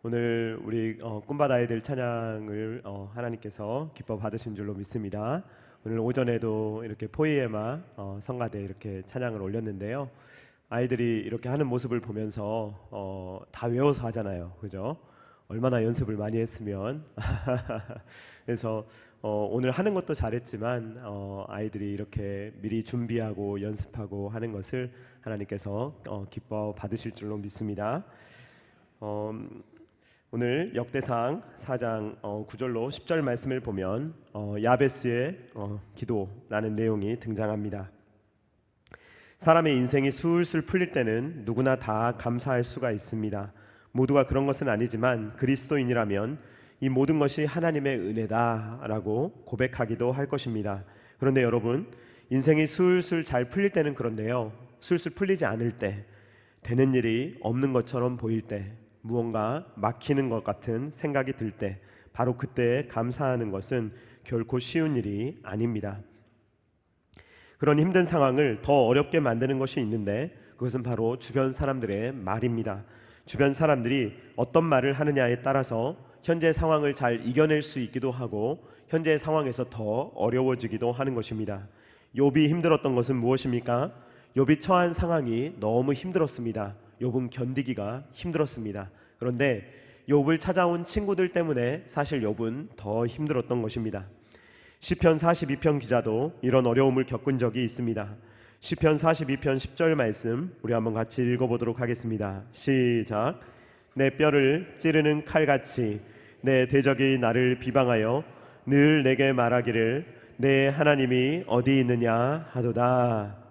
오늘 우리 꿈밭 아이들 찬양을 하나님께서 기뻐 받으신 줄로 믿습니다. 오늘 오전에도 이렇게 포이에마 성가대 이렇게 찬양을 올렸는데요. 아이들이 이렇게 하는 모습을 보면서 다 외워서 하잖아요, 그죠? 얼마나 연습을 많이 했으면 그래서 오늘 하는 것도 잘했지만 아이들이 이렇게 미리 준비하고 연습하고 하는 것을 하나님께서 기뻐 받으실 줄로 믿습니다. 오늘 역대상 4장 9절로 10절 말씀을 보면 야베스의 기도라는 내용이 등장합니다. 사람의 인생이 술술 풀릴 때는 누구나 다 감사할 수가 있습니다. 모두가 그런 것은 아니지만 그리스도인이라면 이 모든 것이 하나님의 은혜다라고 고백하기도 할 것입니다. 그런데 여러분, 인생이 술술 잘 풀릴 때는 그런데요, 술술 풀리지 않을 때, 되는 일이 없는 것처럼 보일 때, 무언가 막히는 것 같은 생각이 들 때, 바로 그때 감사하는 것은 결코 쉬운 일이 아닙니다. 그런 힘든 상황을 더 어렵게 만드는 것이 있는데 그것은 바로 주변 사람들의 말입니다. 주변 사람들이 어떤 말을 하느냐에 따라서 현재 상황을 잘 이겨낼 수 있기도 하고 현재 상황에서 더 어려워지기도 하는 것입니다. 욥이 힘들었던 것은 무엇입니까? 욥이 처한 상황이 너무 힘들었습니다. 욥은 견디기가 힘들었습니다. 그런데 욥을 찾아온 친구들 때문에 사실 욥은 더 힘들었던 것입니다. 시편 42편 기자도 이런 어려움을 겪은 적이 있습니다. 시편 42편 10절 말씀 우리 한번 같이 읽어보도록 하겠습니다. 시작. 내 뼈를 찌르는 칼같이 내 대적이 나를 비방하여 늘 내게 말하기를 내 하나님이 어디 있느냐 하도다.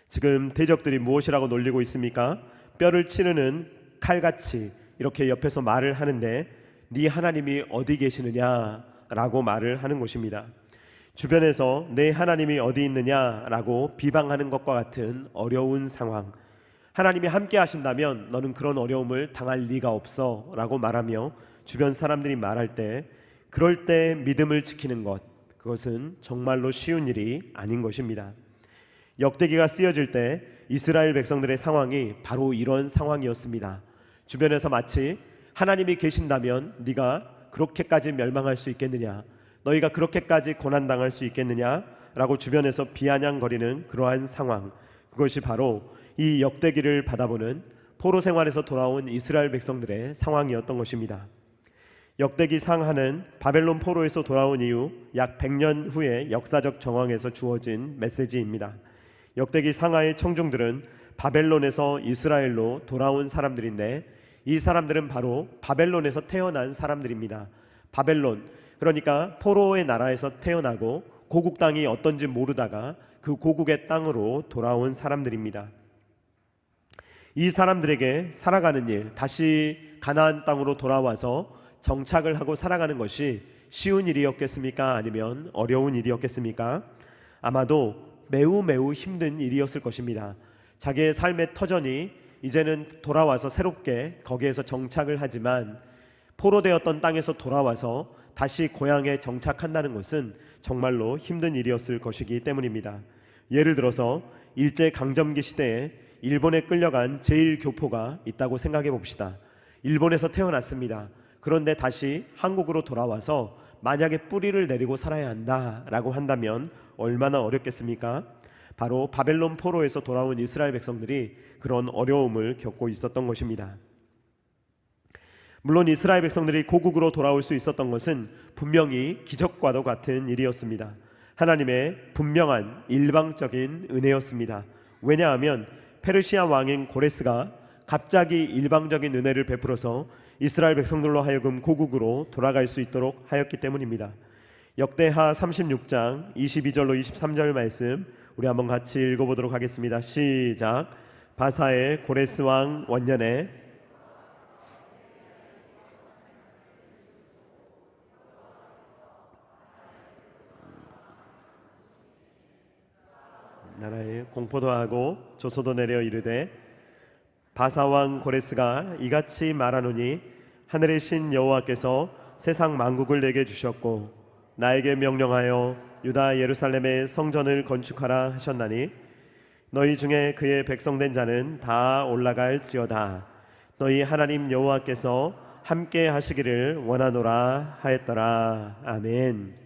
지금 대적들이 무엇이라고 놀리고 있습니까? 뼈를 찌르는 칼같이 이렇게 옆에서 말을 하는데 네 하나님이 어디 계시느냐라고 말을 하는 것입니다. 주변에서 내 하나님이 어디 있느냐라고 비방하는 것과 같은 어려운 상황, 하나님이 함께 하신다면 너는 그런 어려움을 당할 리가 없어 라고 말하며 주변 사람들이 말할 때, 그럴 때 믿음을 지키는 것, 그것은 정말로 쉬운 일이 아닌 것입니다. 역대기가 쓰여질 때 이스라엘 백성들의 상황이 바로 이런 상황이었습니다. 주변에서 마치 하나님이 계신다면 네가 그렇게까지 멸망할 수 있겠느냐, 너희가 그렇게까지 고난당할 수 있겠느냐 라고 주변에서 비아냥거리는 그러한 상황, 그것이 바로 이 역대기를 받아보는 포로 생활에서 돌아온 이스라엘 백성들의 상황이었던 것입니다. 역대기 상하는 바벨론 포로에서 돌아온 이후 약 100년 후의 역사적 정황에서 주어진 메시지입니다. 역대기 상하의 청중들은 바벨론에서 이스라엘로 돌아온 사람들인데 이 사람들은 바로 바벨론에서 태어난 사람들입니다. 바벨론, 그러니까 포로의 나라에서 태어나고 고국 땅이 어떤지 모르다가 그 고국의 땅으로 돌아온 사람들입니다. 이 사람들에게 살아가는 일, 다시 가나안 땅으로 돌아와서 정착을 하고 살아가는 것이 쉬운 일이었겠습니까? 아니면 어려운 일이었겠습니까? 아마도 매우 힘든 일이었을 것입니다. 자기의 삶의 터전이 이제는 돌아와서 새롭게 거기에서 정착을 하지만 포로되었던 땅에서 돌아와서 다시 고향에 정착한다는 것은 정말로 힘든 일이었을 것이기 때문입니다. 예를 들어서 일제강점기 시대에 일본에 끌려간 제1교포가 있다고 생각해 봅시다. 일본에서 태어났습니다. 그런데 다시 한국으로 돌아와서 만약에 뿌리를 내리고 살아야 한다라고 한다면 얼마나 어렵겠습니까? 바로 바벨론 포로에서 돌아온 이스라엘 백성들이 그런 어려움을 겪고 있었던 것입니다. 물론 이스라엘 백성들이 고국으로 돌아올 수 있었던 것은 분명히 기적과도 같은 일이었습니다. 하나님의 분명한 일방적인 은혜였습니다. 왜냐하면 페르시아 왕인 고레스가 갑자기 일방적인 은혜를 베풀어서 이스라엘 백성들로 하여금 고국으로 돌아갈 수 있도록 하였기 때문입니다. 역대하 36장 22절로 23절 말씀 우리 한번 같이 읽어보도록 하겠습니다. 시작. 바사의 고레스 왕 원년에 나라에 공포도 하고 조소도 내려 이르되 바사왕 고레스가 이같이 말하노니 하늘의 신 여호와께서 세상 만국을 내게 주셨고 나에게 명령하여 유다 예루살렘의 성전을 건축하라 하셨나니 너희 중에 그의 백성된 자는 다 올라갈지어다. 너희 하나님 여호와께서 함께 하시기를 원하노라 하였더라. 아멘.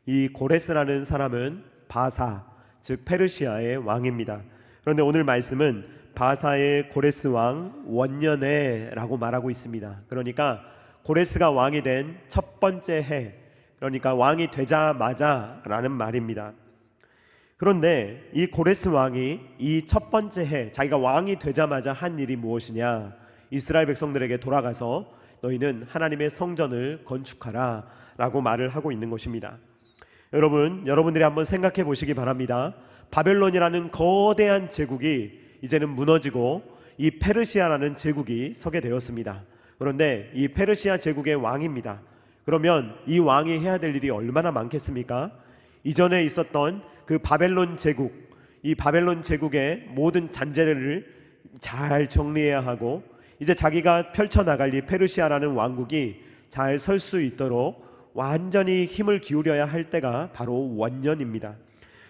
이 고레스라는 사람은 바사, 즉 페르시아의 왕입니다. 그런데 오늘 말씀은 바사의 고레스 왕 원년해라고 말하고 있습니다. 그러니까 고레스가 왕이 된 첫 번째 해, 그러니까 왕이 되자마자 라는 말입니다. 그런데 이 고레스 왕이 이 첫 번째 해, 자기가 왕이 되자마자 한 일이 무엇이냐? 이스라엘 백성들에게 돌아가서 너희는 하나님의 성전을 건축하라 라고 말을 하고 있는 것입니다. 여러분들이 한번 생각해 보시기 바랍니다. 바벨론이라는 거대한 제국이 이제는 무너지고 이 페르시아라는 제국이 서게 되었습니다. 그런데 이 페르시아 제국의 왕입니다. 그러면 이 왕이 해야 될 일이 얼마나 많겠습니까? 이전에 있었던 그 바벨론 제국, 이 바벨론 제국의 모든 잔재를 잘 정리해야 하고, 이제 자기가 펼쳐나갈 이 페르시아라는 왕국이 잘 설 수 있도록 완전히 힘을 기울여야 할 때가 바로 원년입니다.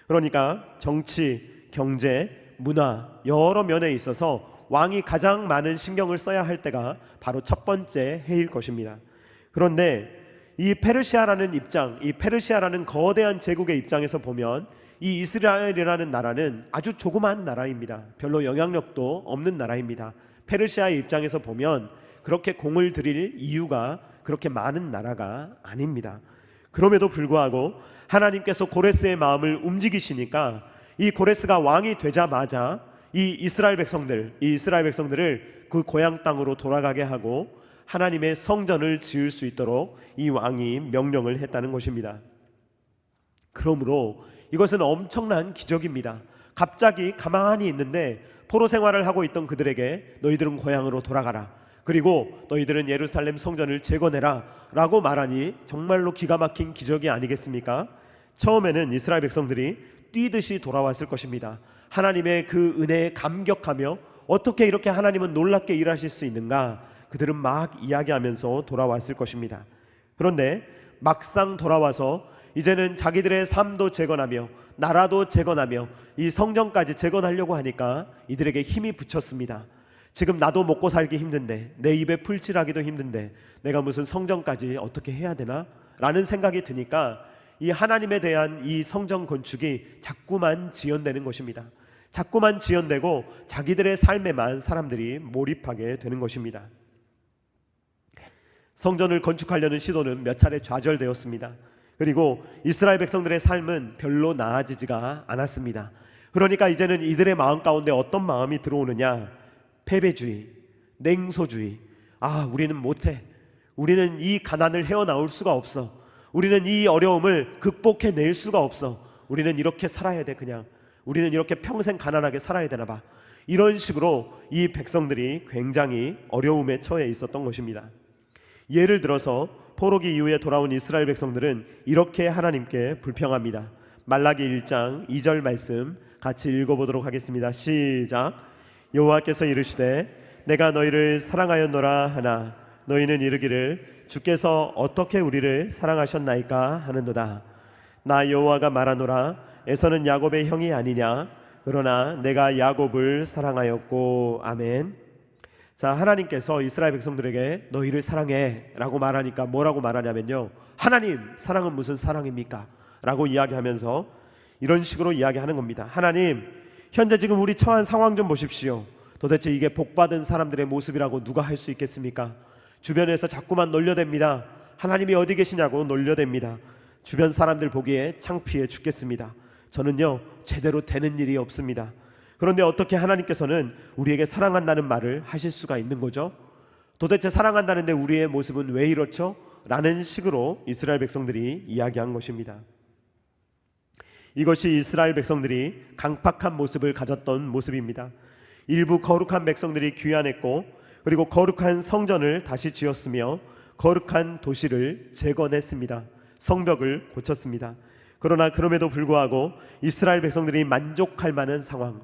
그러니까 정치, 경제, 문화 여러 면에 있어서 왕이 가장 많은 신경을 써야 할 때가 바로 첫 번째 해일 것입니다. 그런데 이 페르시아라는 입장, 이 페르시아라는 거대한 제국의 입장에서 보면 이 이스라엘이라는 나라는 아주 조그마한 나라입니다. 별로 영향력도 없는 나라입니다. 페르시아의 입장에서 보면 그렇게 공을 들일 이유가 그렇게 많은 나라가 아닙니다. 그럼에도 불구하고 하나님께서 고레스의 마음을 움직이시니까 이 고레스가 왕이 되자마자 이 이스라엘 백성들을 그 고향 땅으로 돌아가게 하고 하나님의 성전을 지을 수 있도록 이 왕이 명령을 했다는 것입니다. 그러므로 이것은 엄청난 기적입니다. 갑자기 가만히 있는데 포로 생활을 하고 있던 그들에게 너희들은 고향으로 돌아가라, 그리고 너희들은 예루살렘 성전을 재건해라 라고 말하니 정말로 기가 막힌 기적이 아니겠습니까? 처음에는 이스라엘 백성들이 뛰듯이 돌아왔을 것입니다. 하나님의 그 은혜에 감격하며 어떻게 이렇게 하나님은 놀랍게 일하실 수 있는가, 그들은 막 이야기하면서 돌아왔을 것입니다. 그런데 막상 돌아와서 이제는 자기들의 삶도 재건하며 나라도 재건하며 이 성전까지 재건하려고 하니까 이들에게 힘이 붙였습니다. 지금 나도 먹고 살기 힘든데, 내 입에 풀칠하기도 힘든데 내가 무슨 성전까지 어떻게 해야 되나? 라는 생각이 드니까 이 하나님에 대한 이 성전 건축이 자꾸만 지연되는 것입니다. 자꾸만 지연되고 자기들의 삶에만 사람들이 몰입하게 되는 것입니다. 성전을 건축하려는 시도는 몇 차례 좌절되었습니다. 그리고 이스라엘 백성들의 삶은 별로 나아지지가 않았습니다. 그러니까 이제는 이들의 마음 가운데 어떤 마음이 들어오느냐? 패배주의, 냉소주의. 우리는 못해. 우리는 이 가난을 헤어나올 수가 없어. 우리는 이 어려움을 극복해낼 수가 없어. 우리는 이렇게 살아야 돼. 그냥 우리는 이렇게 평생 가난하게 살아야 되나 봐. 이런 식으로 이 백성들이 굉장히 어려움에 처해 있었던 것입니다. 예를 들어서 포로기 이후에 돌아온 이스라엘 백성들은 이렇게 하나님께 불평합니다. 말라기 1장 2절 말씀 같이 읽어보도록 하겠습니다. 시작. 여호와께서 이르시되 내가 너희를 사랑하였노라 하나 너희는 이르기를 주께서 어떻게 우리를 사랑하셨나이까 하는도다. 나 여호와가 말하노라 에서는 야곱의 형이 아니냐 그러나 내가 야곱을 사랑하였고. 아멘. 자, 하나님께서 이스라엘 백성들에게 너희를 사랑해 라고 말하니까 뭐라고 말하냐면요, 하나님 사랑은 무슨 사랑입니까? 라고 이야기하면서 이런 식으로 이야기하는 겁니다. 하나님, 현재 지금 우리 처한 상황 좀 보십시오. 도대체 이게 복받은 사람들의 모습이라고 누가 할 수 있겠습니까? 주변에서 자꾸만 놀려댑니다. 하나님이 어디 계시냐고 놀려댑니다. 주변 사람들 보기에 창피해 죽겠습니다. 저는요 제대로 되는 일이 없습니다. 그런데 어떻게 하나님께서는 우리에게 사랑한다는 말을 하실 수가 있는 거죠? 도대체 사랑한다는데 우리의 모습은 왜 이렇죠? 라는 식으로 이스라엘 백성들이 이야기한 것입니다. 이것이 이스라엘 백성들이 강팍한 모습을 가졌던 모습입니다. 일부 거룩한 백성들이 귀환했고 그리고 거룩한 성전을 다시 지었으며 거룩한 도시를 재건했습니다. 성벽을 고쳤습니다. 그러나 그럼에도 불구하고 이스라엘 백성들이 만족할 만한 상황,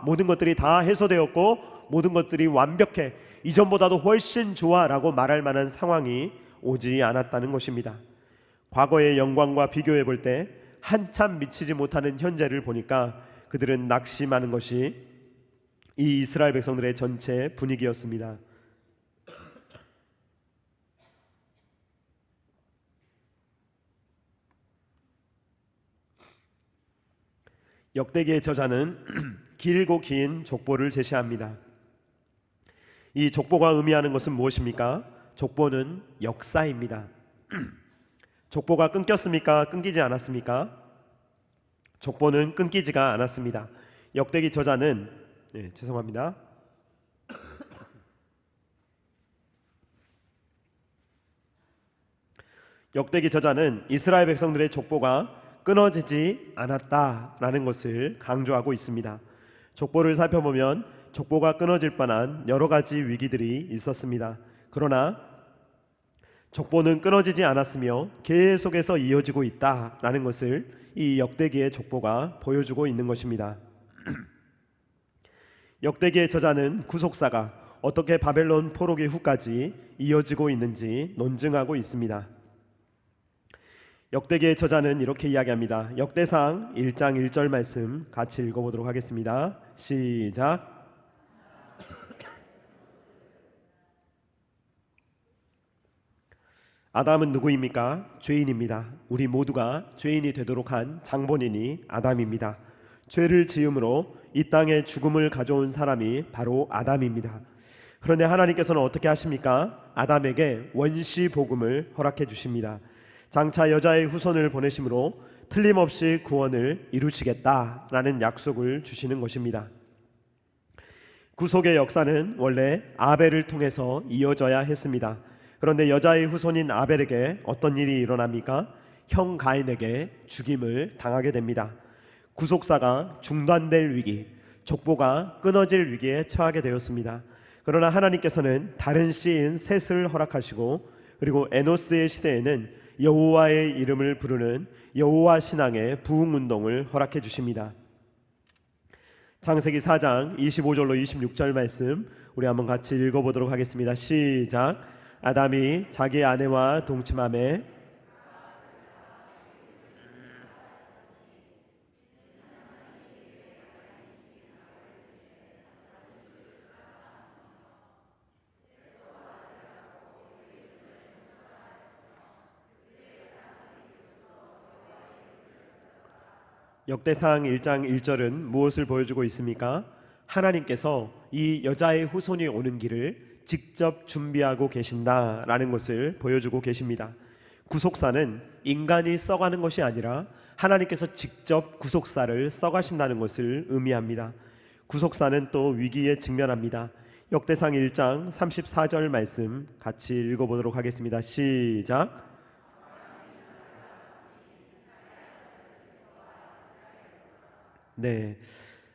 모든 것들이 다 해소되었고 모든 것들이 완벽해, 이전보다도 훨씬 좋아 라고 말할 만한 상황이 오지 않았다는 것입니다. 과거의 영광과 비교해 볼 때 한참 미치지 못하는 현재를 보니까 그들은 낙심하는 것이 이 이스라엘 백성들의 전체 분위기였습니다. 역대기의 저자는 길고 긴 족보를 제시합니다. 이 족보가 의미하는 것은 무엇입니까? 족보는 역사입니다. 족보가 끊겼습니까? 끊기지 않았습니까? 족보는 끊기지가 않았습니다. 역대기 저자는 죄송합니다. 역대기 저자는 이스라엘 백성들의 족보가 끊어지지 않았다라는 것을 강조하고 있습니다. 족보를 살펴보면 족보가 끊어질 뻔한 여러 가지 위기들이 있었습니다. 그러나 족보는 끊어지지 않았으며 계속해서 이어지고 있다라는 것을 이 역대기의 족보가 보여주고 있는 것입니다. 역대기의 저자는 구속사가 어떻게 바벨론 포로기 후까지 이어지고 있는지 논증하고 있습니다. 역대기의 저자는 이렇게 이야기합니다. 역대상 1장 1절 말씀 같이 읽어보도록 하겠습니다. 시작. 아담은 누구입니까? 죄인입니다. 우리 모두가 죄인이 되도록 한 장본인이 아담입니다. 죄를 지음으로 이 땅에 죽음을 가져온 사람이 바로 아담입니다. 그런데 하나님께서는 어떻게 하십니까? 아담에게 원시 복음을 허락해 주십니다. 장차 여자의 후손을 보내심으로 틀림없이 구원을 이루시겠다라는 약속을 주시는 것입니다. 구속의 역사는 원래 아벨을 통해서 이어져야 했습니다. 그런데 여자의 후손인 아벨에게 어떤 일이 일어납니까? 형 가인에게 죽임을 당하게 됩니다. 구속사가 중단될 위기, 족보가 끊어질 위기에 처하게 되었습니다. 그러나 하나님께서는 다른 씨인 셋을 허락하시고, 그리고 에노스의 시대에는 여호와의 이름을 부르는 여호와 신앙의 부흥운동을 허락해 주십니다. 창세기 4장 25절로 26절 말씀 우리 한번 같이 읽어보도록 하겠습니다. 시작. 아담이 자기 아내와 동침하매 역대상 1장 1절은 무엇을 보여주고 있습니까? 하나님께서 이 여자의 후손이 오는 길을 직접 준비하고 계신다라는 것을 보여주고 계십니다. 구속사는 인간이 써가는 것이 아니라 하나님께서 직접 구속사를 써가신다는 것을 의미합니다. 구속사는 또 위기에 직면합니다. 역대상 1장 34절 말씀 같이 읽어보도록 하겠습니다. 시작. 네,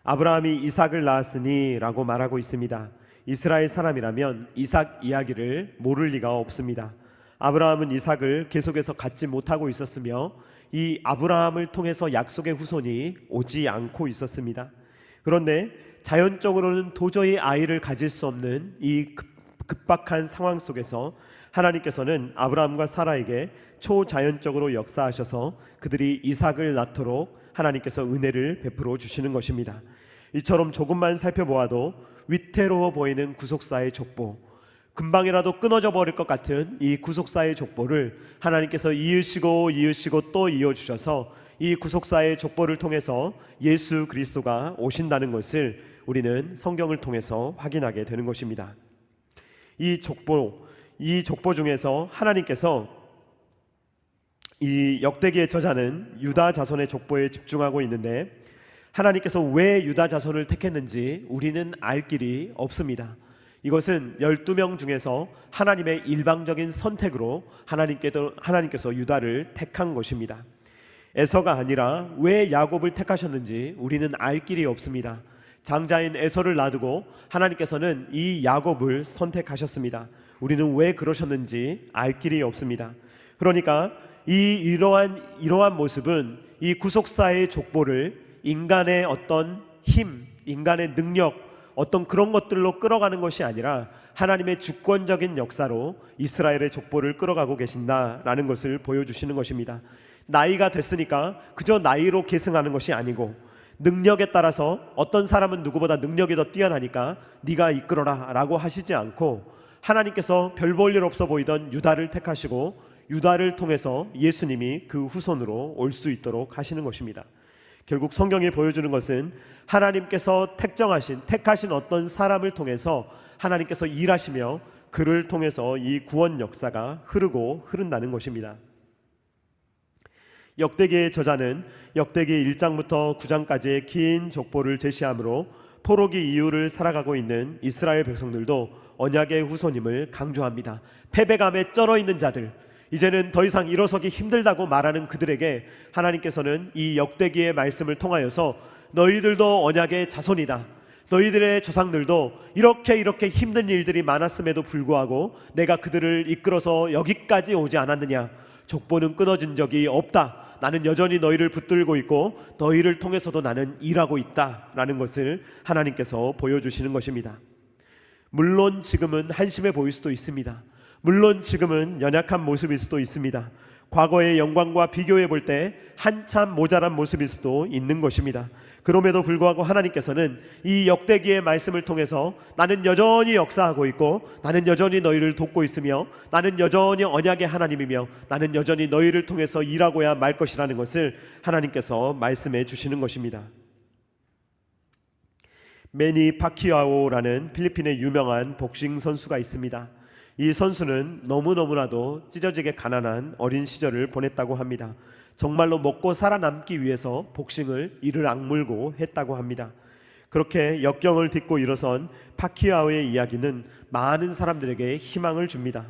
아브라함이 이삭을 낳았으니 라고 말하고 있습니다. 이스라엘 사람이라면 이삭 이야기를 모를 리가 없습니다. 아브라함은 이삭을 계속해서 갖지 못하고 있었으며 이 아브라함을 통해서 약속의 후손이 오지 않고 있었습니다. 그런데 자연적으로는 도저히 아이를 가질 수 없는 이 급박한 상황 속에서 하나님께서는 아브라함과 사라에게 초자연적으로 역사하셔서 그들이 이삭을 낳도록 하나님께서 은혜를 베풀어 주시는 것입니다. 이처럼 조금만 살펴보아도 위태로워 보이는 구속사의 족보, 금방이라도 끊어져 버릴 것 같은 이 구속사의 족보를 하나님께서 이으시고 또 이어주셔서 이 구속사의 족보를 통해서 예수 그리스도가 오신다는 것을 우리는 성경을 통해서 확인하게 되는 것입니다. 이 족보 중에서 하나님께서 이 역대기의 저자는 유다 자손의 족보에 집중하고 있는데 하나님께서 왜 유다 자손을 택했는지 우리는 알 길이 없습니다. 이것은 12명 중에서 하나님의 일방적인 선택으로 하나님께서 유다를 택한 것입니다. 에서가 아니라 왜 야곱을 택하셨는지 우리는 알 길이 없습니다. 장자인 에서를 놔두고 하나님께서는 이 야곱을 선택하셨습니다. 우리는 왜 그러셨는지 알 길이 없습니다. 그러니까 이러한 모습은 이 구속사의 족보를 인간의 어떤 힘, 인간의 능력, 어떤 그런 것들로 끌어가는 것이 아니라 하나님의 주권적인 역사로 이스라엘의 족보를 끌어가고 계신다라는 것을 보여주시는 것입니다. 나이가 됐으니까 그저 나이로 계승하는 것이 아니고, 능력에 따라서 어떤 사람은 누구보다 능력이 더 뛰어나니까 네가 이끌어라 라고 하시지 않고, 하나님께서 별 볼 일 없어 보이던 유다를 택하시고 유다를 통해서 예수님이 그 후손으로 올 수 있도록 하시는 것입니다. 결국 성경이 보여주는 것은 하나님께서 택하신 어떤 사람을 통해서 하나님께서 일하시며 그를 통해서 이 구원 역사가 흐른다는 것입니다. 역대기의 저자는 역대기 1장부터 9장까지의 긴 족보를 제시하므로 포로기 이후를 살아가고 있는 이스라엘 백성들도 언약의 후손임을 강조합니다. 패배감에 쩔어 있는 자들, 이제는 더 이상 일어서기 힘들다고 말하는 그들에게 하나님께서는 이 역대기의 말씀을 통하여서 너희들도 언약의 자손이다, 너희들의 조상들도 이렇게 힘든 일들이 많았음에도 불구하고 내가 그들을 이끌어서 여기까지 오지 않았느냐, 족보는 끊어진 적이 없다, 나는 여전히 너희를 붙들고 있고 너희를 통해서도 나는 일하고 있다 라는 것을 하나님께서 보여주시는 것입니다. 물론 지금은 한심해 보일 수도 있습니다. 물론 지금은 연약한 모습일 수도 있습니다. 과거의 영광과 비교해 볼 때 한참 모자란 모습일 수도 있는 것입니다. 그럼에도 불구하고 하나님께서는 이 역대기의 말씀을 통해서 나는 여전히 역사하고 있고 나는 여전히 너희를 돕고 있으며 나는 여전히 언약의 하나님이며 나는 여전히 너희를 통해서 일하고야 말 것이라는 것을 하나님께서 말씀해 주시는 것입니다. 매니 파키아오라는 필리핀의 유명한 복싱 선수가 있습니다. 이 선수는 너무나도 찢어지게 가난한 어린 시절을 보냈다고 합니다. 정말로 먹고 살아남기 위해서 복싱을 이를 악물고 했다고 합니다. 그렇게 역경을 딛고 일어선 파키아오의 이야기는 많은 사람들에게 희망을 줍니다.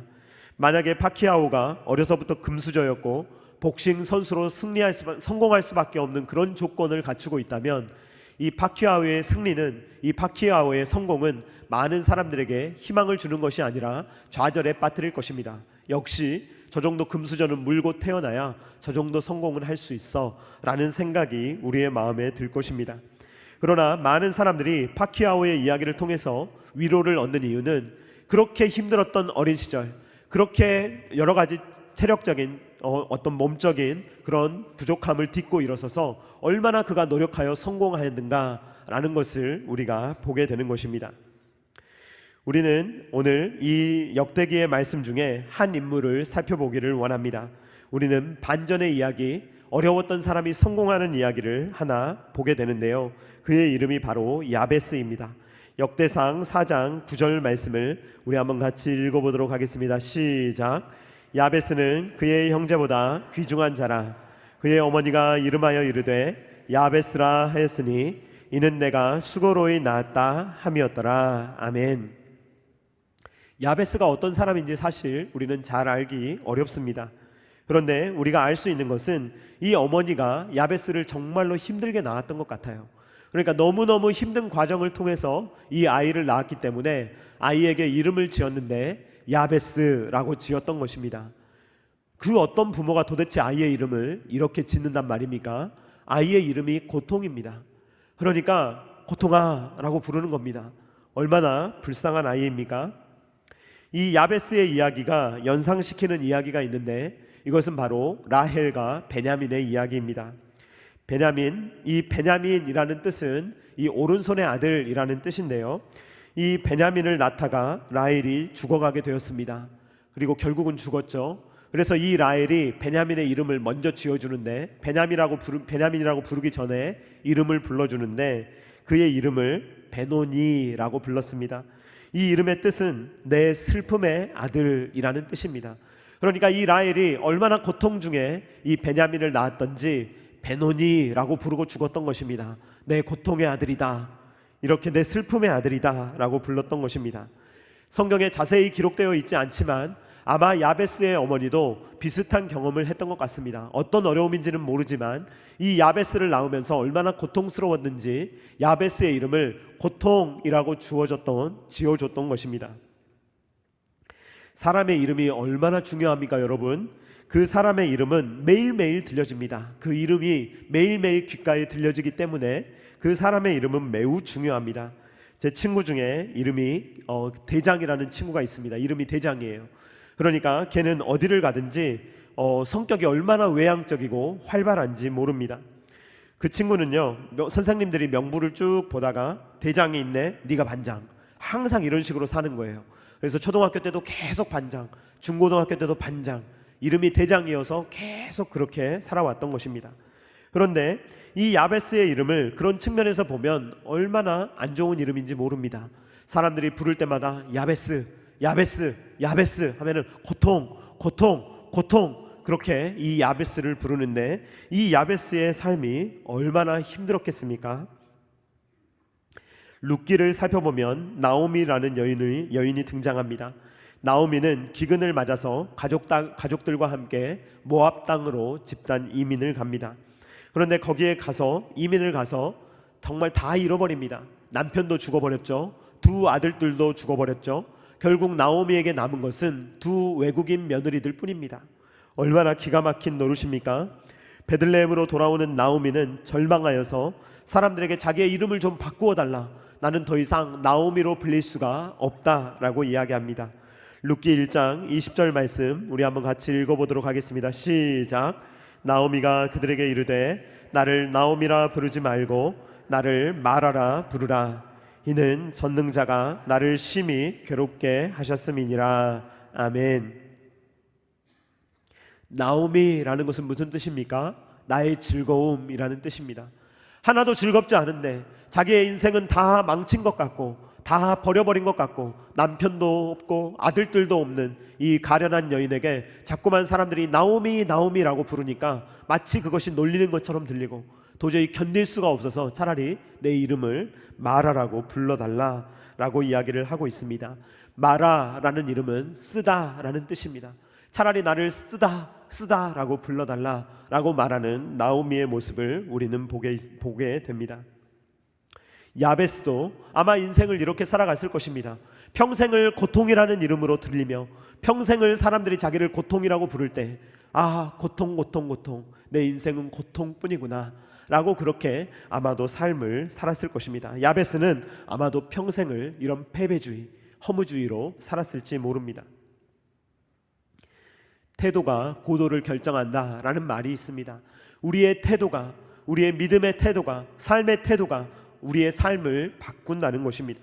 만약에 파키아오가 어려서부터 금수저였고 복싱 선수로 성공할 수밖에 없는 그런 조건을 갖추고 있다면 이 파키아오의 승리는, 이 파키아오의 성공은 많은 사람들에게 희망을 주는 것이 아니라 좌절에 빠뜨릴 것입니다. 역시 저 정도 금수저는 물고 태어나야 저 정도 성공을 할 수 있어 라는 생각이 우리의 마음에 들 것입니다. 그러나 많은 사람들이 파키아오의 이야기를 통해서 위로를 얻는 이유는 그렇게 힘들었던 어린 시절, 그렇게 여러 가지 체력적인 어떤 몸적인 그런 부족함을 딛고 일어서서 얼마나 그가 노력하여 성공하였는가 라는 것을 우리가 보게 되는 것입니다. 우리는 오늘 이 역대기의 말씀 중에 한 인물을 살펴보기를 원합니다. 우리는 반전의 이야기, 어려웠던 사람이 성공하는 이야기를 하나 보게 되는데요, 그의 이름이 바로 야베스입니다. 역대상 4장 9절 말씀을 우리 한번 같이 읽어보도록 하겠습니다. 시작. 야베스는 그의 형제보다 귀중한 자라. 그의 어머니가 이름하여 이르되 야베스라 하였으니 이는 내가 수고로이 낳았다 함이었더라. 아멘. 야베스가 어떤 사람인지 사실 우리는 잘 알기 어렵습니다. 그런데 우리가 알 수 있는 것은 이 어머니가 야베스를 정말로 힘들게 낳았던 것 같아요. 그러니까 너무너무 힘든 과정을 통해서 이 아이를 낳았기 때문에 아이에게 이름을 지었는데 야베스라고 지었던 것입니다. 그 어떤 부모가 도대체 아이의 이름을 이렇게 짓는단 말입니까? 아이의 이름이 고통입니다. 그러니까 고통아 라고 부르는 겁니다. 얼마나 불쌍한 아이입니까? 이 야베스의 이야기가 연상시키는 이야기가 있는데 이것은 바로 라헬과 베냐민의 이야기입니다. 이 베냐민이라는 뜻은 이 오른손의 아들이라는 뜻인데요, 이 베냐민을 낳다가 라헬이 죽어가게 되었습니다. 그리고 결국은 죽었죠. 그래서 이 라헬이 베냐민의 이름을 먼저 지어주는데 베냐민이라고 부르기 전에 이름을 불러주는데 그의 이름을 베노니라고 불렀습니다. 이 이름의 뜻은 내 슬픔의 아들이라는 뜻입니다. 그러니까 이 라헬이 얼마나 고통 중에 이 베냐민을 낳았던지 베노니라고 부르고 죽었던 것입니다. 내 고통의 아들이다, 이렇게 내 슬픔의 아들이다 라고 불렀던 것입니다. 성경에 자세히 기록되어 있지 않지만 아마 야베스의 어머니도 비슷한 경험을 했던 것 같습니다. 어떤 어려움인지는 모르지만 이 야베스를 낳으면서 얼마나 고통스러웠는지 야베스의 이름을 고통이라고 지어줬던 것입니다. 사람의 이름이 얼마나 중요합니까, 여러분? 그 사람의 이름은 매일매일 들려집니다. 그 이름이 매일매일 귓가에 들려지기 때문에 그 사람의 이름은 매우 중요합니다. 제 친구 중에 이름이 대장이라는 친구가 있습니다. 이름이 대장이에요. 그러니까 걔는 어디를 가든지 성격이 얼마나 외향적이고 활발한지 모릅니다. 그 친구는요, 선생님들이 명부를 쭉 보다가 대장이 있네, 네가 반장, 항상 이런 식으로 사는 거예요. 그래서 초등학교 때도 계속 반장, 중고등학교 때도 반장, 이름이 대장이어서 계속 그렇게 살아왔던 것입니다. 그런데 이 야베스의 이름을 그런 측면에서 보면 얼마나 안 좋은 이름인지 모릅니다. 사람들이 부를 때마다 야베스, 야베스, 야베스 하면은 고통, 고통, 고통, 그렇게 이 야베스를 부르는데 이 야베스의 삶이 얼마나 힘들었겠습니까? 룻기를 살펴보면 나오미라는 여인이 등장합니다. 나오미는 기근을 맞아서 가족들과 함께 모압 땅으로 집단 이민을 갑니다. 그런데 거기에 가서 이민을 가서 정말 다 잃어버립니다. 남편도 죽어버렸죠. 두 아들들도 죽어버렸죠. 결국 나오미에게 남은 것은 두 외국인 며느리들 뿐입니다. 얼마나 기가 막힌 노릇입니까? 베들레헴으로 돌아오는 나오미는 절망하여서 사람들에게 자기의 이름을 좀 바꾸어 달라, 나는 더 이상 나오미로 불릴 수가 없다라고 이야기합니다. 룻기 1장 20절 말씀 우리 한번 같이 읽어보도록 하겠습니다. 시작. 나오미가 그들에게 이르되 나를 나오미라 부르지 말고 나를 마라라 부르라. 이는 전능자가 나를 심히 괴롭게 하셨음이니라. 아멘. 나오미라는 것은 무슨 뜻입니까? 나의 즐거움이라는 뜻입니다. 하나도 즐겁지 않은데 자기의 인생은 다 망친 것 같고 다 버려버린 것 같고 남편도 없고 아들들도 없는 이 가련한 여인에게 자꾸만 사람들이 나오미 나오미라고 부르니까 마치 그것이 놀리는 것처럼 들리고 도저히 견딜 수가 없어서 차라리 내 이름을 마라라고 불러달라라고 이야기를 하고 있습니다. 마라라는 이름은 쓰다라는 뜻입니다. 차라리 나를 쓰다라고 불러달라라고 말하는 나오미의 모습을 우리는 보게 됩니다. 야베스도 아마 인생을 이렇게 살아갔을 것입니다. 평생을 고통이라는 이름으로 들리며 평생을 사람들이 자기를 고통이라고 부를 때 고통 고통 고통, 내 인생은 고통뿐이구나 라고 그렇게 아마도 삶을 살았을 것입니다. 야베스는 아마도 평생을 이런 패배주의, 허무주의로 살았을지 모릅니다. 태도가 고도를 결정한다라는 말이 있습니다. 우리의 태도가, 우리의 믿음의 태도가, 삶의 태도가 우리의 삶을 바꾼다는 것입니다.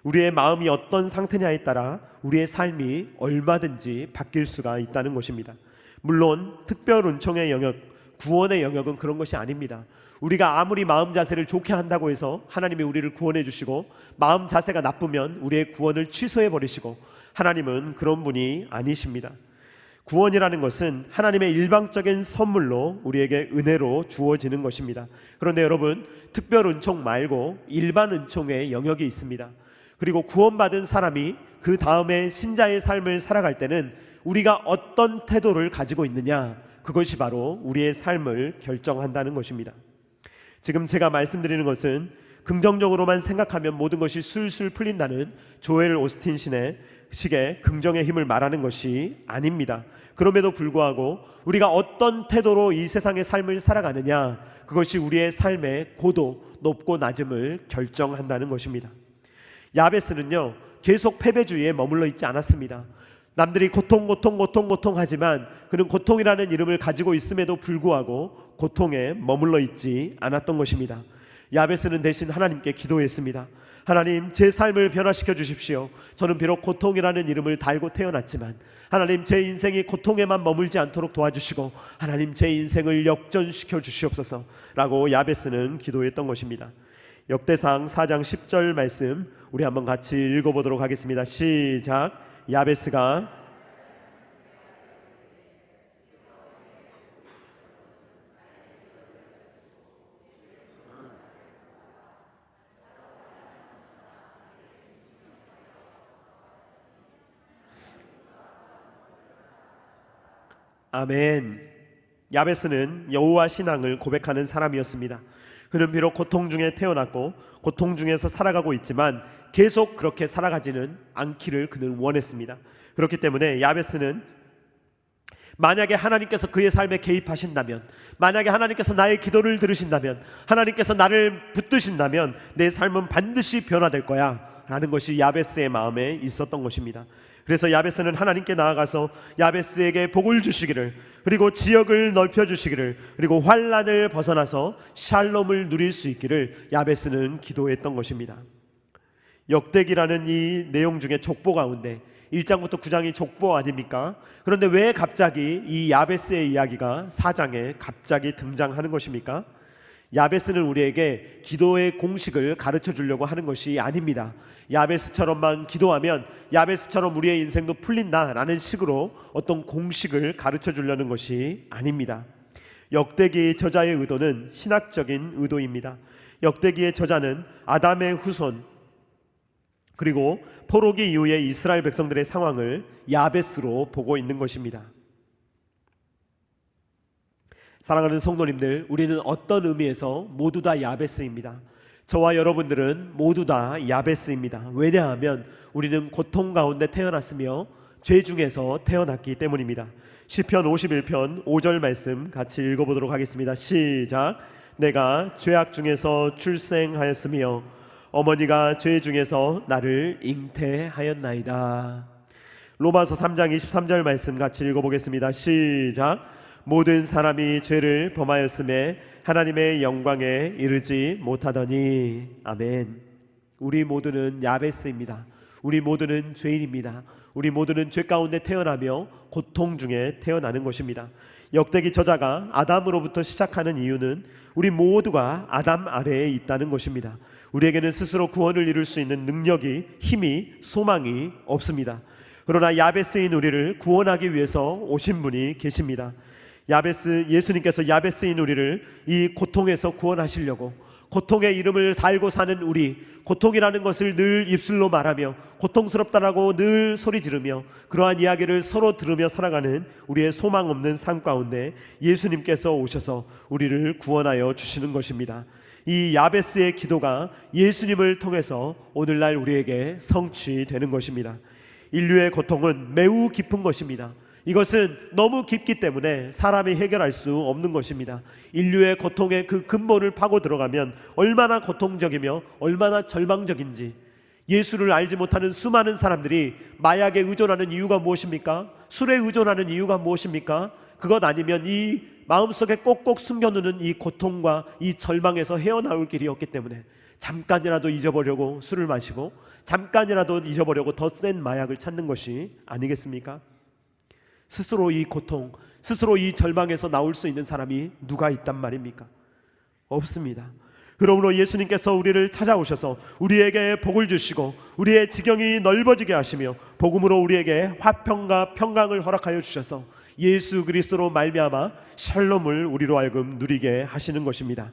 우리의 마음이 어떤 상태냐에 따라 우리의 삶이 얼마든지 바뀔 수가 있다는 것입니다. 물론 특별 은총의 영역, 구원의 영역은 그런 것이 아닙니다. 우리가 아무리 마음 자세를 좋게 한다고 해서 하나님이 우리를 구원해 주시고 마음 자세가 나쁘면 우리의 구원을 취소해 버리시고, 하나님은 그런 분이 아니십니다. 구원이라는 것은 하나님의 일방적인 선물로 우리에게 은혜로 주어지는 것입니다. 그런데 여러분, 특별 은총 말고 일반 은총의 영역이 있습니다. 그리고 구원받은 사람이 그 다음에 신자의 삶을 살아갈 때는 우리가 어떤 태도를 가지고 있느냐, 그것이 바로 우리의 삶을 결정한다는 것입니다. 지금 제가 말씀드리는 것은 긍정적으로만 생각하면 모든 것이 술술 풀린다는 조엘 오스틴 식의 긍정의 힘을 말하는 것이 아닙니다. 그럼에도 불구하고 우리가 어떤 태도로 이 세상의 삶을 살아가느냐, 그것이 우리의 삶의 고도, 높고 낮음을 결정한다는 것입니다. 야베스는요, 계속 패배주의에 머물러 있지 않았습니다. 남들이 고통 하지만 그는 고통이라는 이름을 가지고 있음에도 불구하고 고통에 머물러 있지 않았던 것입니다. 야베스는 대신 하나님께 기도했습니다. 하나님, 제 삶을 변화시켜 주십시오. 저는 비록 고통이라는 이름을 달고 태어났지만 하나님, 제 인생이 고통에만 머물지 않도록 도와주시고 하나님, 제 인생을 역전시켜 주시옵소서 라고 야베스는 기도했던 것입니다. 역대상 4장 10절 말씀 우리 한번 같이 읽어보도록 하겠습니다. 시작. 야베스가 아멘. 야베스는 여호와 신앙을 고백하는 사람이었습니다. 그는 비록 고통 중에 태어났고 고통 중에서 살아가고 있지만 계속 그렇게 살아가지는 않기를 그는 원했습니다. 그렇기 때문에 야베스는 만약에 하나님께서 그의 삶에 개입하신다면, 만약에 하나님께서 나의 기도를 들으신다면, 하나님께서 나를 붙드신다면 내 삶은 반드시 변화될 거야 된다라는 것이 야베스의 마음에 있었던 것입니다. 그래서 야베스는 하나님께 나아가서 야베스에게 복을 주시기를, 그리고 지역을 넓혀주시기를, 그리고 환난을 벗어나서 샬롬을 누릴 수 있기를 야베스는 기도했던 것입니다. 역대기라는 이 내용 중에 족보 가운데 1장부터 9장이 족보 아닙니까? 그런데 왜 갑자기 이 야베스의 이야기가 4장에 갑자기 등장하는 것입니까? 야베스는 우리에게 기도의 공식을 가르쳐 주려고 하는 것이 아닙니다. 야베스처럼만 기도하면 야베스처럼 우리의 인생도 풀린다라는 식으로 어떤 공식을 가르쳐 주려는 것이 아닙니다. 역대기 저자의 의도는 신학적인 의도입니다. 역대기의 저자는 아담의 후손, 그리고 포로기 이후에 이스라엘 백성들의 상황을 야베스로 보고 있는 것입니다. 사랑하는 성도님들, 우리는 어떤 의미에서 모두 다 야베스입니다. 저와 여러분들은 모두 다 야베스입니다. 왜냐하면 우리는 고통 가운데 태어났으며 죄 중에서 태어났기 때문입니다. 시편 51편 5절 말씀 같이 읽어보도록 하겠습니다. 시작. 내가 죄악 중에서 출생하였으며 어머니가 죄 중에서 나를 잉태하였나이다. 로마서 3장 23절 말씀 같이 읽어보겠습니다. 시작. 모든 사람이 죄를 범하였음에 하나님의 영광에 이르지 못하더니. 아멘. 우리 모두는 야베스입니다. 우리 모두는 죄인입니다. 우리 모두는 죄 가운데 태어나며 고통 중에 태어나는 것입니다. 역대기 저자가 아담으로부터 시작하는 이유는 우리 모두가 아담 아래에 있다는 것입니다. 우리에게는 스스로 구원을 이룰 수 있는 능력이, 힘이, 소망이 없습니다. 그러나 야베스인 우리를 구원하기 위해서 오신 분이 계십니다. 예수님께서 야베스인 우리를 이 고통에서 구원하시려고, 고통의 이름을 달고 사는 우리, 고통이라는 것을 늘 입술로 말하며 고통스럽다라고 늘 소리 지르며 그러한 이야기를 서로 들으며 살아가는 우리의 소망 없는 삶 가운데 예수님께서 오셔서 우리를 구원하여 주시는 것입니다. 이 야베스의 기도가 예수님을 통해서 오늘날 우리에게 성취되는 것입니다. 인류의 고통은 매우 깊은 것입니다. 이것은 너무 깊기 때문에 사람이 해결할 수 없는 것입니다. 인류의 고통의 그 근본을 파고 들어가면 얼마나 고통적이며 얼마나 절망적인지, 예수를 알지 못하는 수많은 사람들이 마약에 의존하는 이유가 무엇입니까? 술에 의존하는 이유가 무엇입니까? 그것 아니면 이 마음속에 꼭꼭 숨겨두는 이 고통과 이 절망에서 헤어나올 길이 없기 때문에 잠깐이라도 잊어보려고 술을 마시고 잠깐이라도 잊어보려고 더 센 마약을 찾는 것이 아니겠습니까? 스스로 이 고통, 스스로 이 절망에서 나올 수 있는 사람이 누가 있단 말입니까? 없습니다. 그러므로 예수님께서 우리를 찾아오셔서 우리에게 복을 주시고 우리의 지경이 넓어지게 하시며 복음으로 우리에게 화평과 평강을 허락하여 주셔서 예수 그리스도로 말미암아 샬롬을 우리로 하여금 누리게 하시는 것입니다.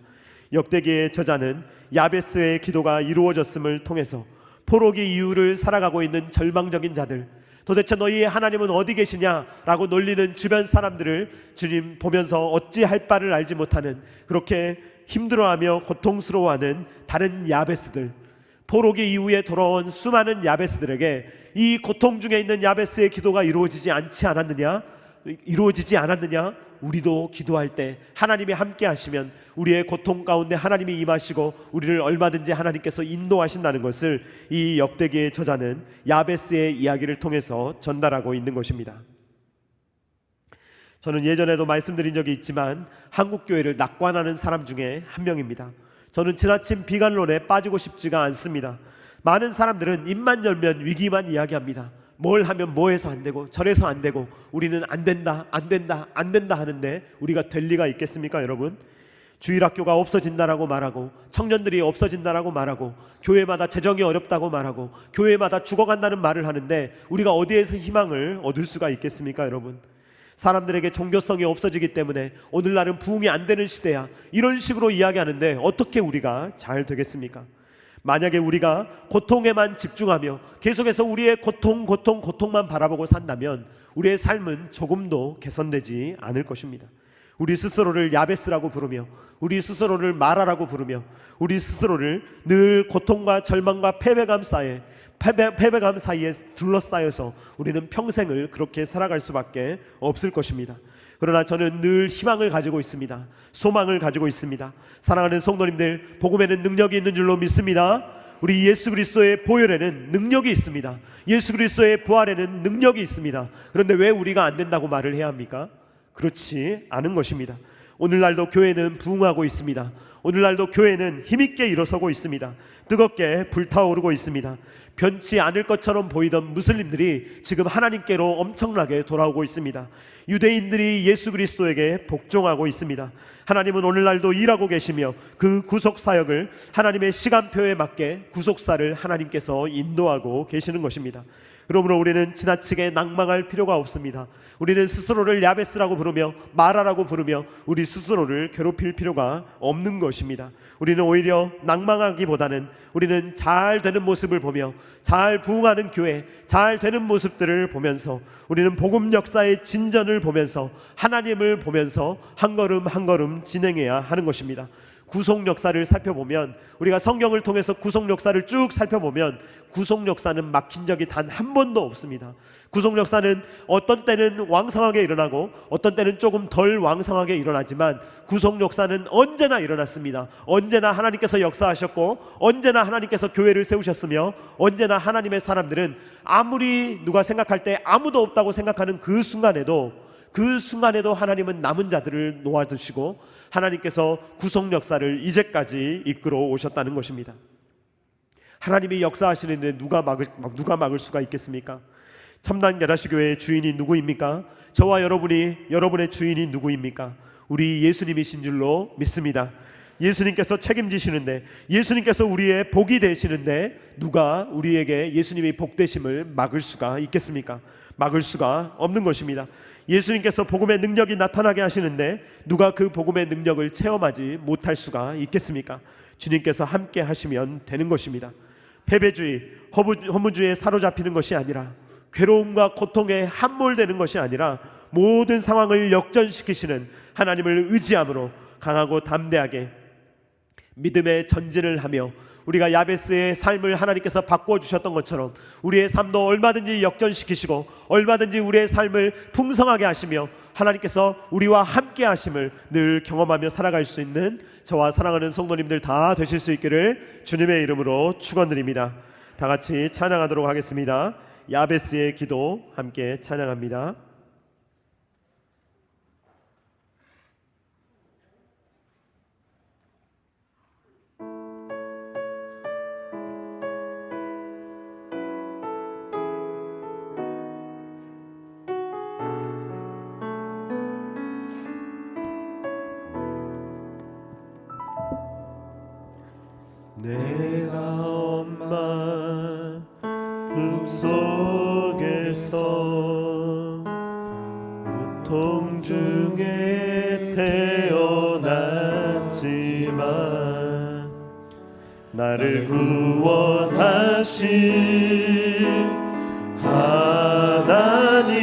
역대기의 저자는 야베스의 기도가 이루어졌음을 통해서 포로기 이후를 살아가고 있는 절망적인 자들, 도대체 너희의 하나님은 어디 계시냐라고 놀리는 주변 사람들을 주님 보면서 어찌할 바를 알지 못하는, 그렇게 힘들어하며 고통스러워하는 다른 야베스들, 포로기 이후에 돌아온 수많은 야베스들에게 이 고통 중에 있는 야베스의 기도가 이루어지지 않았느냐? 우리도 기도할 때 하나님이 함께 하시면 우리의 고통 가운데 하나님이 임하시고 우리를 얼마든지 하나님께서 인도하신다는 것을 이 역대기의 저자는 야베스의 이야기를 통해서 전달하고 있는 것입니다. 저는 예전에도 말씀드린 적이 있지만 한국교회를 낙관하는 사람 중에 한 명입니다. 저는 지나친 비관론에 빠지고 싶지가 않습니다. 많은 사람들은 입만 열면 위기만 이야기합니다. 뭘 하면 뭐해서 안 되고 저래서 안 되고 우리는 안 된다 하는데 우리가 될 리가 있겠습니까 여러분? 주일학교가 없어진다라고 말하고 청년들이 없어진다라고 말하고 교회마다 재정이 어렵다고 말하고 교회마다 죽어간다는 말을 하는데 우리가 어디에서 희망을 얻을 수가 있겠습니까 여러분? 사람들에게 종교성이 없어지기 때문에 오늘날은 부흥이 안 되는 시대야, 이런 식으로 이야기하는데 어떻게 우리가 잘 되겠습니까? 만약에 우리가 고통에만 집중하며 계속해서 우리의 고통만 바라보고 산다면 우리의 삶은 조금도 개선되지 않을 것입니다. 우리 스스로를 야베스라고 부르며 우리 스스로를 마라라고 부르며 우리 스스로를 늘 고통과 절망과 패배감 사이에 둘러싸여서 우리는 평생을 그렇게 살아갈 수밖에 없을 것입니다. 그러나 저는 늘 희망을 가지고 있습니다. 소망을 가지고 있습니다. 사랑하는 성도님들, 복음에는 능력이 있는 줄로 믿습니다. 우리 예수 그리스도의 보혈에는 능력이 있습니다. 예수 그리스도의 부활에는 능력이 있습니다. 그런데 왜 우리가 안 된다고 말을 해야 합니까? 그렇지 않은 것입니다. 오늘날도 교회는 부흥하고 있습니다. 오늘날도 교회는 힘있게 일어서고 있습니다. 뜨겁게 불타오르고 있습니다. 변치 않을 것처럼 보이던 무슬림들이 지금 하나님께로 엄청나게 돌아오고 있습니다. 유대인들이 예수 그리스도에게 복종하고 있습니다. 하나님은 오늘날도 일하고 계시며 그 구속사역을 하나님의 시간표에 맞게 구속사를 하나님께서 인도하고 계시는 것입니다. 그러므로 우리는 지나치게 낭망할 필요가 없습니다. 우리는 스스로를 야베스라고 부르며 마라라고 부르며 우리 스스로를 괴롭힐 필요가 없는 것입니다. 우리는 오히려 낭망하기보다는 우리는 잘 되는 모습을 보며 잘 부흥하는 교회, 잘 되는 모습들을 보면서 우리는 복음 역사의 진전을 보면서 하나님을 보면서 한 걸음 한 걸음 진행해야 하는 것입니다. 구속 역사를 살펴보면, 우리가 성경을 통해서 구속 역사를 쭉 살펴보면 구속 역사는 막힌 적이 단 한 번도 없습니다. 구속 역사는 어떤 때는 왕성하게 일어나고 어떤 때는 조금 덜 왕성하게 일어나지만 구속 역사는 언제나 일어났습니다. 언제나 하나님께서 역사하셨고 언제나 하나님께서 교회를 세우셨으며 언제나 하나님의 사람들은 아무리 누가 생각할 때 아무도 없다고 생각하는 그 순간에도 하나님은 남은 자들을 놓아두시고 하나님께서 구속 역사를 이제까지 이끌어 오셨다는 것입니다. 하나님이 역사하시는데 누가 막을 수가 있겠습니까? 첨단 게라시교회의 주인이 누구입니까? 저와 여러분의 주인이 누구입니까? 우리 예수님이신 줄로 믿습니다. 예수님께서 책임지시는데, 예수님께서 우리의 복이 되시는데 누가 우리에게 예수님의 복되심을 막을 수가 있겠습니까? 막을 수가 없는 것입니다. 예수님께서 복음의 능력이 나타나게 하시는데 누가 그 복음의 능력을 체험하지 못할 수가 있겠습니까? 주님께서 함께 하시면 되는 것입니다. 패배주의, 허무주의에 사로잡히는 것이 아니라, 괴로움과 고통에 함몰되는 것이 아니라 모든 상황을 역전시키시는 하나님을 의지함으로 강하고 담대하게 믿음의 전진을 하며, 우리가 야베스의 삶을 하나님께서 바꾸어 주셨던 것처럼 우리의 삶도 얼마든지 역전시키시고 얼마든지 우리의 삶을 풍성하게 하시며 하나님께서 우리와 함께 하심을 늘 경험하며 살아갈 수 있는 저와 사랑하는 성도님들 다 되실 수 있기를 주님의 이름으로 축원드립니다. 다 같이 찬양하도록 하겠습니다. 야베스의 기도 함께 찬양합니다. 내가 엄마 품속에서 고통 중에 태어났지만 나를 구원하신 하나님,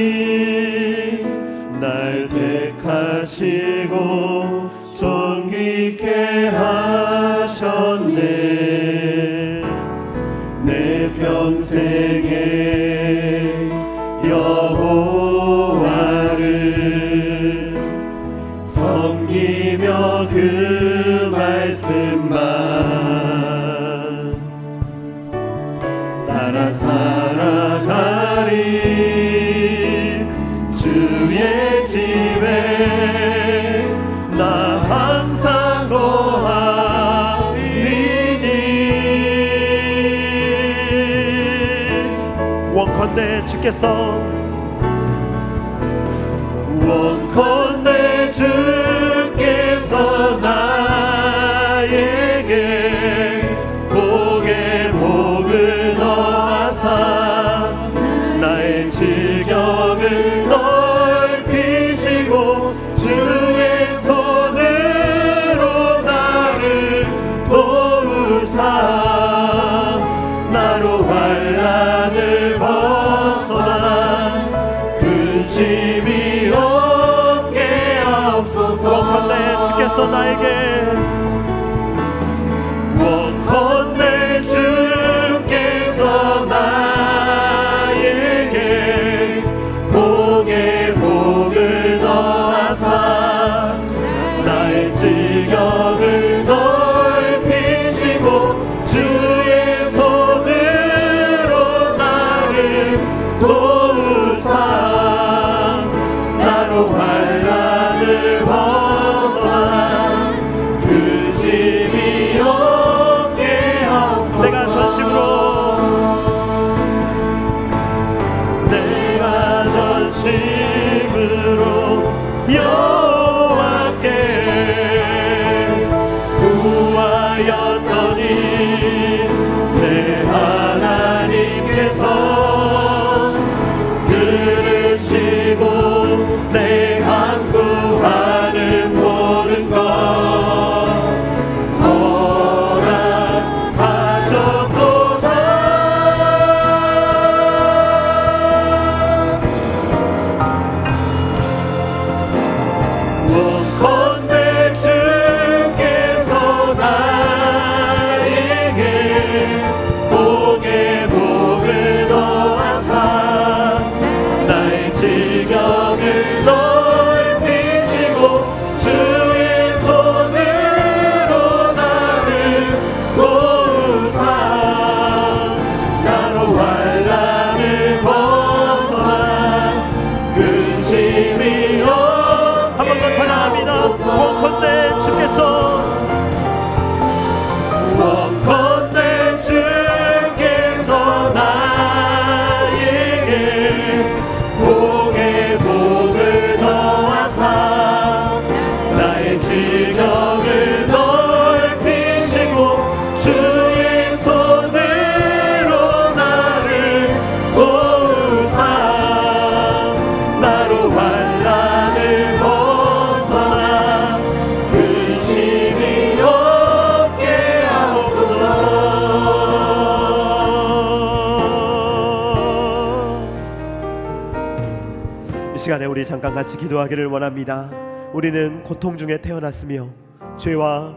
날 택하시고 존귀케 하셨네. 내 평생에 여호와를 섬기며 그 말씀만 따라 살아가리. 주의 집에 나 항상 거하리니. 원컨대 주께서 나에게 복에 복을 더하사 나의 지경을 넓히시고 주의 손으로 나를 도우사 나로 환난을 벗어나 근심이 없게 하옵소서. 원컨대 주께서 나에게 복에 복을 더하사 나의 지경을 넓히시고 주의 나로 환난을 벗어나 그 짐이 없게 하옵소서. 내가 전심으로 여호와께 구하였더니 내 하나님께서 들으시고 내 간구하는 모든 것 허락하셨도다. 원컨대 주께서 나에게 복의 복을 더하사 나의 지경을 넓히시고 주의 손으로 나를 도우사 나로 환난을 벗어나 근심이 한 번 더 찬양합니다. 원컨대 주께서 나에게 복의 복을 더하사 나의 지경을 넓히시고 주의 손으로 나를 도우사 나로 환난을 벗어나 근심이 없게 하옵소서. 이 시간에 우리 잠깐 같이 기도하기를 원합니다. 우리는 고통 중에 태어났으며 죄와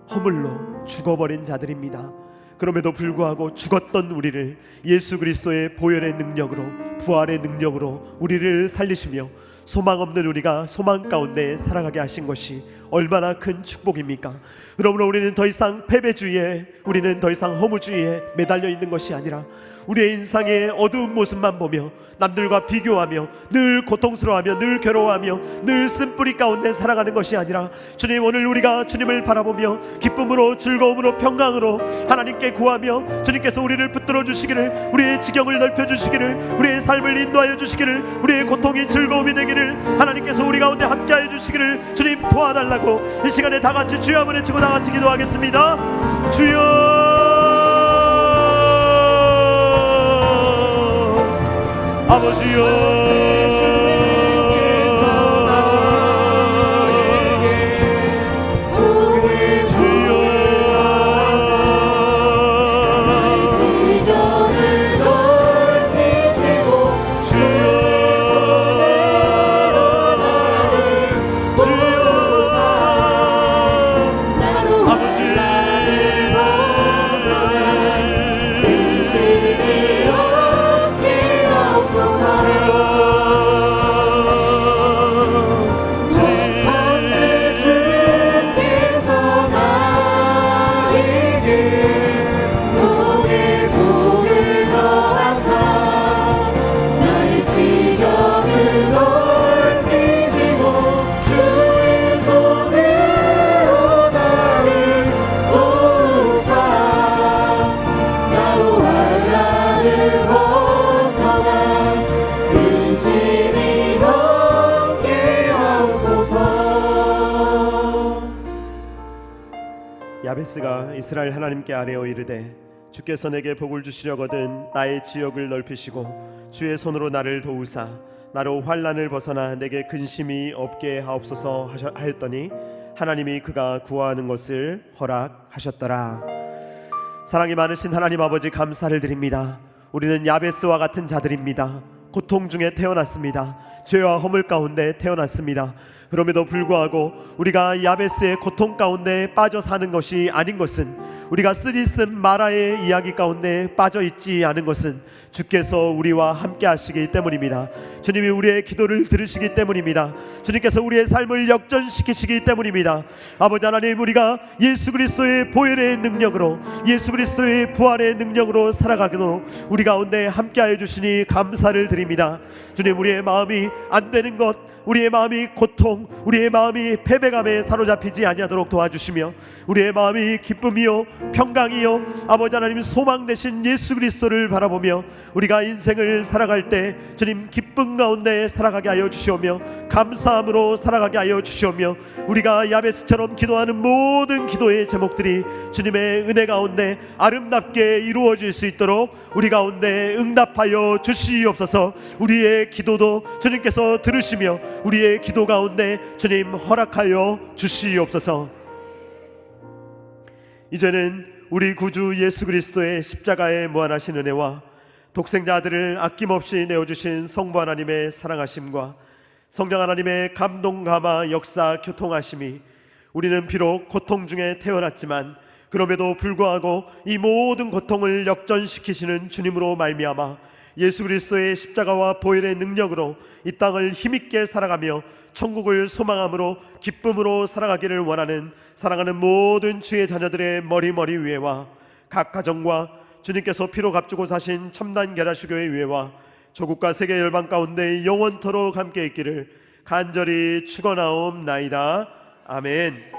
허물로 죽어버린 자들입니다. 그럼에도 불구하고 죽었던 우리를 예수 그리스도의 보혈의 능력으로, 부활의 능력으로 우리를 살리시며 소망 없는 우리가 소망 가운데 살아가게 하신 것이 얼마나 큰 축복입니까? 그러므로 우리는 더 이상 패배주의에, 우리는 더 이상 허무주의에 매달려 있는 것이 아니라 우리의 인상의 어두운 모습만 보며 남들과 비교하며 늘 고통스러워하며 늘 괴로워하며 늘 쓴뿌리 가운데 살아가는 것이 아니라 주님, 오늘 우리가 주님을 바라보며 기쁨으로 즐거움으로 평강으로 하나님께 구하며 주님께서 우리를 붙들어 주시기를, 우리의 지경을 넓혀 주시기를, 우리의 삶을 인도하여 주시기를, 우리의 고통이 즐거움이 되기를 하나님께서 우리 가운데 함께하여 주시기를 주님 도와달라고 이 시간에 다 같이 주여 한번 외치고 다 같이 기도하겠습니다. 주여, 아버지여, 야베스가 이스라엘 하나님께 아뢰어 이르되 주께서 내게 복을 주시려거든 나의 지역을 넓히시고 주의 손으로 나를 도우사 나로 환난을 벗어나 내게 근심이 없게 하옵소서 하였더니 하나님이 그가 구하는 것을 허락하셨더라. 사랑이 많으신 하나님 아버지, 감사를 드립니다. 우리는 야베스와 같은 자들입니다. 고통 중에 태어났습니다. 죄와 허물 가운데 태어났습니다. 그럼에도 불구하고 우리가 야베스의 고통 가운데 빠져 사는 것이 아닌 것은 우리가 쓰디쓴 마라의 이야기 가운데 빠져 있지 않은 것은 주께서 우리와 함께 하시기 때문입니다. 주님이 우리의 기도를 들으시기 때문입니다. 주님께서 우리의 삶을 역전시키시기 때문입니다. 아버지 하나님, 우리가 예수 그리스도의 보혈의 능력으로, 예수 그리스도의 부활의 능력으로 살아가기로 우리 가운데 함께하여 주시니 감사를 드립니다. 주님, 우리의 마음이 안 되는 것, 우리의 마음이 고통, 우리의 마음이 패배감에 사로잡히지 아니하도록 도와주시며, 우리의 마음이 기쁨이요 평강이요 아버지 하나님 소망 되신 예수 그리스도를 바라보며 우리가 인생을 살아갈 때 주님 기쁨 가운데 살아가게 하여 주시오며, 감사함으로 살아가게 하여 주시오며, 우리가 야베스처럼 기도하는 모든 기도의 제목들이 주님의 은혜 가운데 아름답게 이루어질 수 있도록 우리 가운데 응답하여 주시옵소서. 우리의 기도도 주님께서 들으시며 우리의 기도 가운데 주님 허락하여 주시옵소서. 이제는 우리 구주 예수 그리스도의 십자가의 무한하신 은혜와 독생자 아들을 아낌없이 내어주신 성부 하나님의 사랑하심과 성령 하나님의 감동 감화 역사 교통하심이, 우리는 비록 고통 중에 태어났지만 그럼에도 불구하고 이 모든 고통을 역전시키시는 주님으로 말미암아 예수 그리스도의 십자가와 보혈의 능력으로 이 땅을 힘있게 살아가며 천국을 소망함으로 기쁨으로 살아가기를 원하는 사랑하는 모든 주의 자녀들의 머리 위에와 각 가정과 주님께서 피로 값주고 사신 참난 게라시교의 위에와 조국과 세계 열방 가운데 영원토록 함께 있기를 간절히 축원하옵나이다. 아멘.